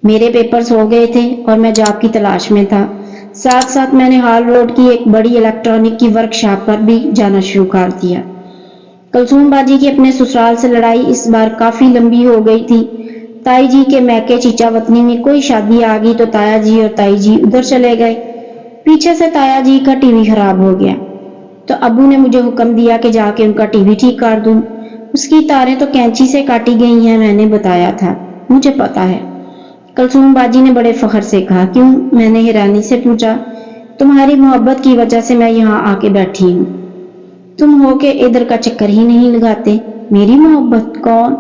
میرے پیپرز ہو گئے تھے اور میں جاب کی تلاش میں تھا۔ ساتھ ساتھ میں نے ہال روڈ کی ایک بڑی الیکٹرانک کی ورکشاپ پر بھی جانا شروع کر دیا۔ کلثوم باجی کی اپنے سسرال سے لڑائی اس بار کافی لمبی ہو گئی تھی۔ تائی جی کے میکے چیچا وطنی میں کوئی شادی آ گئی تو تایا جی اور تائی جی ادھر چلے گئے۔ پیچھے سے تایا جی کا ٹی وی خراب ہو گیا تو ابو نے مجھے حکم دیا کہ جا کے ان کا ٹی وی ٹھیک کر دوں۔ اس کی تاریں تو کینچی سے کاٹی گئی ہیں، میں نے بتایا تھا، مجھے پتا ہے۔ کلثوم باجی نے بڑے فخر سے کہا۔ کیوں؟ میں نے حیرانی سے پوچھا۔ تمہاری محبت کی وجہ سے میں یہاں آ کے بیٹھی ہوں، تم ہو کے ادھر کا چکر ہی نہیں لگاتے۔ میری محبت؟ کون؟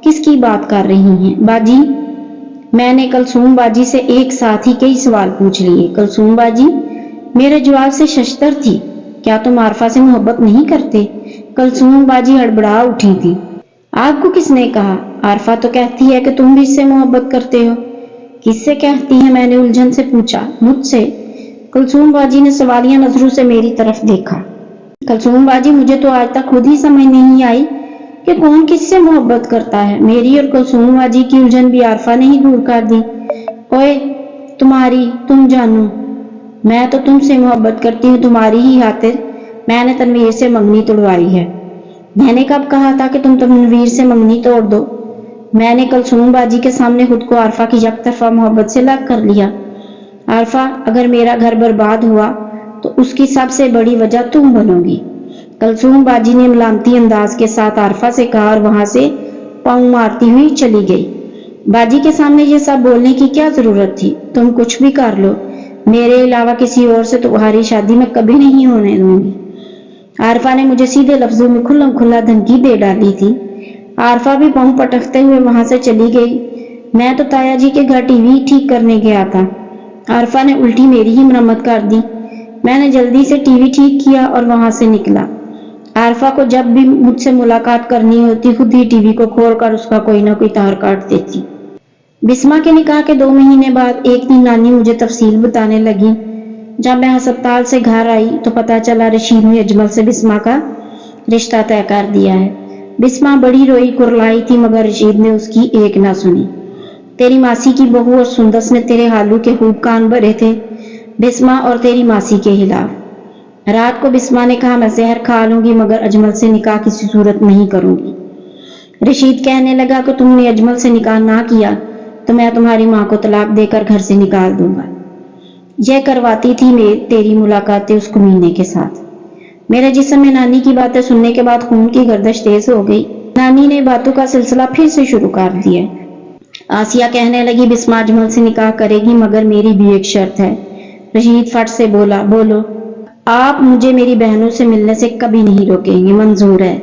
کس کی بات کر رہی ہیں باجی؟ میں نے کلثوم باجی سے ایک ساتھ ہی کئی سوال پوچھ لیے۔ کلثوم باجی میرے جواب سے ششدر تھی۔ کیا تم عارفہ سے محبت نہیں کرتے؟ کلثوم باجی ہڑبڑا اٹھی تھی۔ آپ کو کس نے کہا؟ عارفہ تو کہتی ہے کہ تم بھی اس سے محبت کرتے ہو۔ کس سے کہتی ہے؟ میں نے الجھن سے پوچھا۔ مجھ سے۔ کلثوم باجی نے سوالیہ نظروں سے میری طرف دیکھا۔ کلثوم باجی مجھے تو آج تک خود ہی سمجھ نہیں آئی کہ کون کس سے محبت کرتا ہے۔ میری اور کلثوم باجی کی الجھن بھی عارفہ نے ہی دور کر دی۔ اوئے تم جانو، میں تو تم سے محبت کرتی ہوں تمہاری ہی خاطر۔ میں نے تنویر سے منگنی توڑوائی ہے۔ میں نے کب کہا تھا کہ تم تنویر سے منگنی توڑ دو؟ میں نے کلثوم باجی کے سامنے خود کو عارفہ کی یک طرفہ محبت سے الگ کر لیا۔ عارفہ اگر میرا گھر برباد ہوا تو اس کی سب سے بڑی وجہ تم بنو گی۔ کلثوم باجی نے ملامتی انداز کے ساتھ عارفہ سے کہا اور وہاں سے پاؤں مارتی ہوئی چلی گئی۔ باجی کے سامنے یہ سب بولنے کی کیا ضرورت تھی؟ تم کچھ بھی کر لو، میرے علاوہ کسی اور سے تمہاری شادی میں کبھی نہیں ہونے دوں گی۔ عارفہ نے مجھے سیدھے لفظوں میں کھلم کھلا دھمکی دے ڈالی تھی۔ عارفہ بھی پاؤں پٹکتے ہوئے وہاں سے چلی گئی۔ میں تو تایا جی کے گھر ٹی وی ٹھیک کرنے گیا تھا۔ عارفہ نے الٹی میری ہی مرمت کر دی۔ میں نے جلدی سے ٹی وی ٹھیک کیا اور وہاں سے نکلا۔ عارفہ کو جب بھی مجھ سے ملاقات کرنی ہوتی خود ہی ٹی وی کو کھول کر اس کا کوئی نہ کوئی تار کاٹ دیتی۔ بسمہ کے نکاح کے 2 مہینے بعد ایک دن نانی مجھے تفصیل بتانے لگی۔ جب میں ہسپتال سے گھر آئی تو پتا چلا رشید نے اجمل سے بسمہ کا رشتہ طے کر دیا ہے۔ بسمہ بڑی روئی کرلائی تھی مگر رشید نے اس کی ایک نہ سنی۔ تیری ماسی کی بہو اور سندس نے تیرے حالو کے خوب کان بھرے تھے بسمہ اور تیری ماسی کے خلاف۔ رات کو بسمہ نے کہا میں زہر کھا لوں گی مگر اجمل سے نکاح کسی صورت نہیں کروں گی۔ رشید کہنے لگا کہ تم نے اجمل سے نکاح نہ کیا تو میں تمہاری ماں کو طلاق دے کر گھر سے نکال دوں گا۔ یہ کرواتی تھی تیری ملاقاتیں اس کمینے کے ساتھ۔ میرے جسم میں نانی کی باتیں سننے کے بعد خون کی گردش تیز ہو گئی۔ نانی نے باتوں کا سلسلہ پھر سے شروع کر دیا۔ آسیہ کہنے لگی بسمہ اجمل سے نکاح کرے گی مگر میری بھی ایک شرط ہے۔ رشید فٹ سے بولا۔ بولو۔ آپ مجھے میری بہنوں سے ملنے سے کبھی نہیں روکیں گے، منظور ہے۔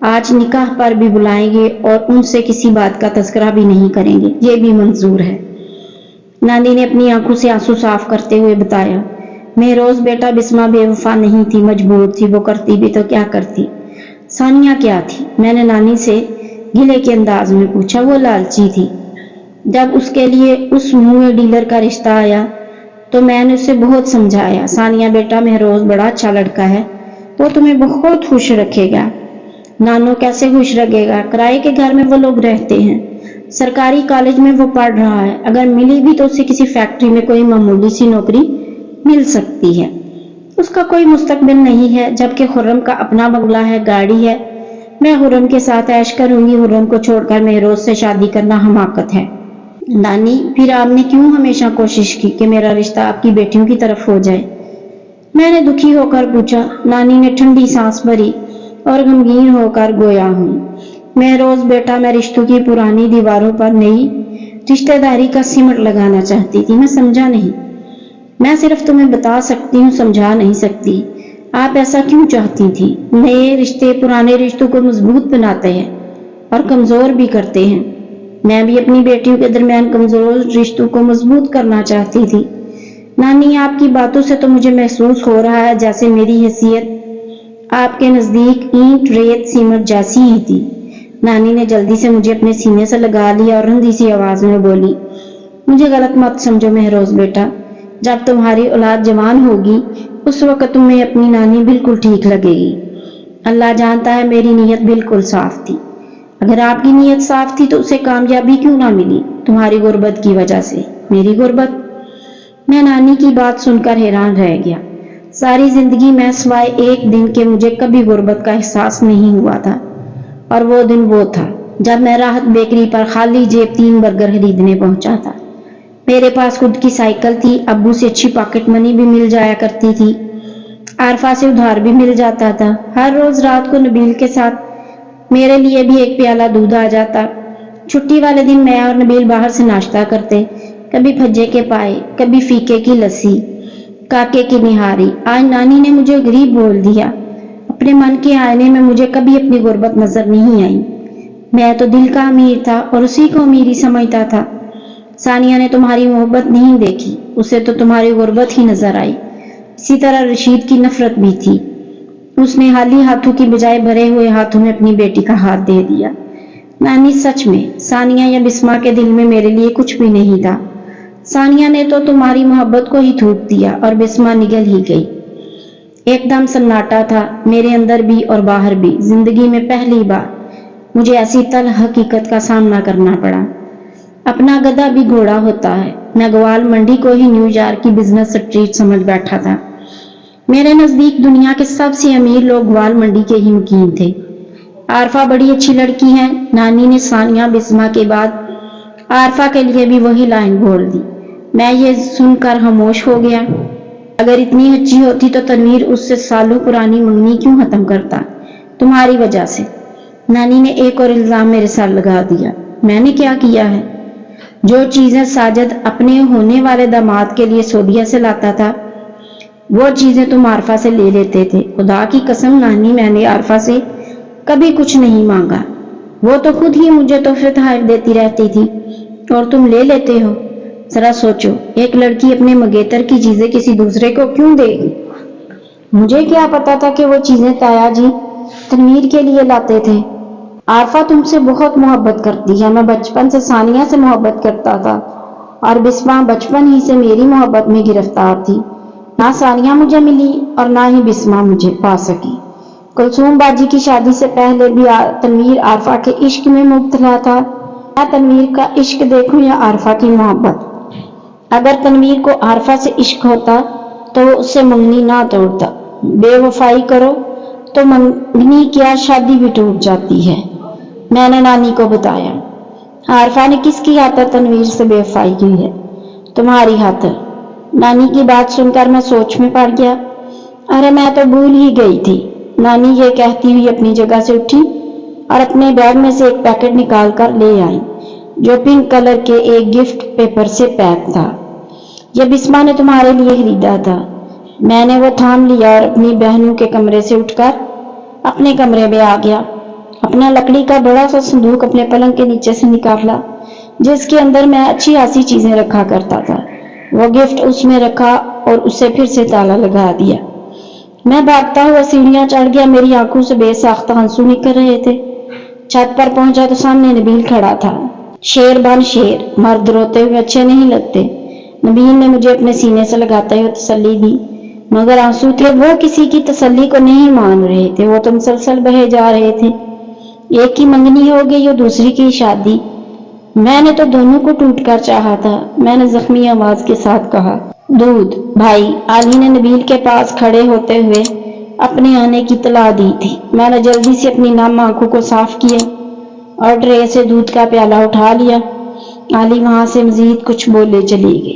آج نکاح پر بھی بلائیں گے اور ان سے کسی بات کا تذکرہ بھی نہیں کریں گے، یہ بھی منظور ہے۔ نانی نے اپنی آنکھوں سے آنسو صاف کرتے ہوئے بتایا۔ مہروز بیٹا بسمہ بے وفا نہیں تھی، مجبور تھی، وہ کرتی بھی تو کیا کرتی۔ ثانیہ کیا تھی؟ میں نے نانی سے گلے کے انداز میں پوچھا۔ وہ لالچی تھی۔ جب اس کے لیے اس منہ ڈیلر کا رشتہ آیا تو میں نے اسے بہت سمجھایا، ثانیہ بیٹا مہروز بڑا اچھا لڑکا ہے، وہ تمہیں بہت خوش رکھے گا۔ نانو کیسے خوش رکھے گا؟ کرائے کے گھر میں وہ لوگ رہتے ہیں، سرکاری کالج میں وہ پڑھ رہا ہے، اگر ملی بھی تو اسے کسی فیکٹری میں کوئی معمولی سی نوکری مل سکتی ہے، اس کا کوئی مستقبل نہیں ہے، جبکہ خرم کا اپنا بنگلہ ہے، گاڑی ہے۔ میں خرم کے ساتھ عیش کروں گی، خرم کو چھوڑ کر مہروز سے شادی کرنا حماقت ہے۔ نانی پھر آپ نے کیوں ہمیشہ کوشش کی کہ میرا رشتہ آپ کی بیٹیوں کی طرف ہو جائے؟ میں نے دکھی ہو کر پوچھا۔ نانی نے ٹھنڈی سانس بھری اور غمگین ہو کر گویا ہوں۔ مہروز بیٹا میں رشتوں کی پرانی دیواروں پر نئی رشتہ داری کا سمٹ لگانا چاہتی تھی، میں سمجھا نہیں۔ میں صرف تمہیں بتا سکتی ہوں، سمجھا نہیں سکتی۔ آپ ایسا کیوں چاہتی تھی؟ نئے رشتے پرانے رشتوں کو مضبوط بناتے ہیں اور کمزور بھی کرتے ہیں۔ میں بھی اپنی بیٹیوں کے درمیان کمزور رشتوں کو مضبوط کرنا چاہتی تھی۔ نانی آپ کی باتوں سے تو مجھے محسوس ہو رہا ہے جیسے میری حیثیت آپ کے نزدیک اینٹ ریت سیمنٹ جیسی ہی تھی۔ نانی نے جلدی سے مجھے اپنے سینے سے لگا لیا اور رندی سی آواز میں بولی، مجھے غلط مت سمجھو مہروز بیٹا، جب تمہاری اولاد جوان ہوگی اس وقت تمہیں اپنی نانی بالکل ٹھیک لگے گی۔ اللہ جانتا ہے میری نیت بالکل صاف تھی۔ اگر آپ کی نیت صاف تھی تو اسے کامیابی کیوں نہ ملی؟ تمہاری غربت کی وجہ سے۔ میری غربت؟ میں نانی کی بات سن کر حیران رہ گیا۔ ساری زندگی میں سوائے ایک دن کے مجھے کبھی غربت کا احساس نہیں ہوا تھا، اور وہ دن وہ تھا جب میں راحت بیکری پر خالی جیب 3 برگر خریدنے پہنچا تھا۔ میرے پاس خود کی سائیکل تھی، ابو سے اچھی پاکٹ منی بھی مل جایا کرتی تھی، عارفہ سے ادھار بھی مل جاتا تھا۔ ہر روز رات کو نبیل کے ساتھ میرے لیے بھی ایک پیالہ دودھ آ جاتا۔ چھٹی والے دن میں اور نبیل باہر سے ناشتہ کرتے، کبھی پھجے کے پائے، کبھی فیکے کی لسی، کاکے کی نہاری۔ آج نانی نے مجھے غریب بول دیا۔ اپنے من کے آئینے میں مجھے کبھی اپنی غربت نظر نہیں آئی۔ میں تو دل کا امیر تھا اور اسی کو امیری سمجھتا تھا۔ ثانیہ نے تمہاری محبت نہیں دیکھی، اسے تو تمہاری غربت ہی نظر آئی۔ اسی طرح رشید کی نفرت بھی تھی۔ اس نے خالی ہاتھوں کی بجائے بھرے ہوئے ہاتھوں میں اپنی بیٹی کا ہاتھ دے دیا۔ نانی سچ میں ثانیہ یا بسمہ کے دل میں میرے لیے کچھ بھی نہیں تھا۔ ثانیہ نے تو تمہاری محبت کو ہی تھوک دیا اور بسمہ نگل ہی گئی۔ ایک دم سناٹا تھا، میرے اندر بھی اور باہر بھی۔ زندگی میں پہلی بار مجھے ایسی تلخ حقیقت کا سامنا کرنا پڑا۔ اپنا گدھا بھی گھوڑا ہوتا ہے۔ میں گوال منڈی کو ہی نیو یارک کی بزنس اسٹریٹ سمجھ بیٹھا تھا۔ میرے نزدیک دنیا کے سب سے امیر لوگ گوال منڈی کے ہی مقیم تھے۔ عارفہ بڑی اچھی لڑکی ہے۔ نانی نے ثانیہ بسمہ کے بعد عارفہ کے لیے بھی وہی لائن بول دی۔ میں یہ سن کر خاموش ہو گیا۔ اگر اتنی اچھی ہوتی تو تنویر اس سے سالوں پرانی منگنی کیوں ختم کرتا؟ تمہاری وجہ سے۔ نانی نے ایک اور الزام میرے سر لگا دیا۔ میں نے کیا کیا ہے؟ جو چیزیں ساجد اپنے ہونے والے داماد کے لیے سعودیہ سے لاتا تھا، وہ چیزیں تم عارفہ سے لے لیتے تھے۔ خدا کی قسم نانی، میں نے عارفہ سے کبھی کچھ نہیں مانگا۔ وہ تو خود ہی مجھے تحفے تحائف دیتی رہتی تھی، اور تم لے لیتے ہو۔ ذرا سوچو، ایک لڑکی اپنے مگیتر کی چیزیں کسی دوسرے کو کیوں دے گی؟ مجھے کیا پتا تھا کہ وہ چیزیں تایا جی تنویر کے لیے لاتے تھے۔ عارفہ تم سے بہت محبت کرتی ہے۔ میں بچپن سے ثانیہ سے محبت کرتا تھا، اور بسمہ بچپن ہی سے میری محبت میں گرفتار تھی۔ نہ ثانیہ مجھے ملی اور نہ ہی بسمہ مجھے پا سکی۔ کلثوم باجی کی شادی سے پہلے بھی تنویر عارفہ کے عشق میں مبتلا تھا۔ میں تنویر کا عشق دیکھوں یا عارفہ کی محبت؟ اگر تنویر کو عارفہ سے عشق ہوتا تو وہ اس سے منگنی نہ توڑتا۔ بے وفائی کرو تو منگنی کیا، شادی بھی ٹوٹ جاتی ہے۔ میں نے نانی کو بتایا۔ عارفہ نے کس کی خاطر تنویر سے بے وفائی کی ہے؟ تمہاری خاطر۔ نانی کی بات سن کر میں سوچ میں پڑ گیا۔ ارے میں تو بھول ہی گئی تھی۔ نانی یہ کہتی ہوئی اپنی جگہ سے اٹھی اور اپنے بیگ میں سے ایک پیکٹ نکال کر لے آئی، جو پنک کلر کے ایک گفٹ پیپر سے پیک تھا۔ یہ بسمہ نے تمہارے لیے خریدا تھا۔ میں نے وہ تھام لیا اور اپنی بہنوں کے کمرے سے اٹھ کر اپنے کمرے میں آ گیا۔ اپنا لکڑی کا بڑا سا صندوق اپنے پلنگ کے نیچے سے نکالا، جس کے اندر میں اچھی خاصی چیزیں رکھا کرتا تھا۔ وہ گفٹ اس میں رکھا اور اسے پھر سے تالا لگا دیا۔ میں بھاگتا ہوا سیڑھیاں چڑھ گیا۔ میری آنکھوں سے بے ساختہ آنسو نکل رہے تھے۔ چھت پر پہنچا تو سامنے نبیل کھڑا تھا۔ شیر بن شیر، مرد روتے ہوئے اچھے نہیں لگتے۔ نبیل نے مجھے اپنے سینے سے لگاتے ہوئے تسلی دی، مگر آنسو تھے، وہ کسی کی تسلی کو نہیں مان رہے تھے، وہ تو مسلسل بہے جا رہے تھے۔ ایک کی منگنی ہو گئی اور دوسری کی شادی۔ میں نے تو دونوں کو ٹوٹ کر چاہا تھا۔ میں نے زخمی آواز کے ساتھ کہا، دودھ بھائی۔ علی نے نبیل کے پاس کھڑے ہوتے ہوئے اپنے آنے کی اطلاع دی تھی۔ میں نے جلدی سے اپنی نم آنکھوں کو صاف کیا اور ٹرے سے دودھ کا پیالہ اٹھا لیا۔ علی وہاں سے مزید کچھ بولے چلی گئی۔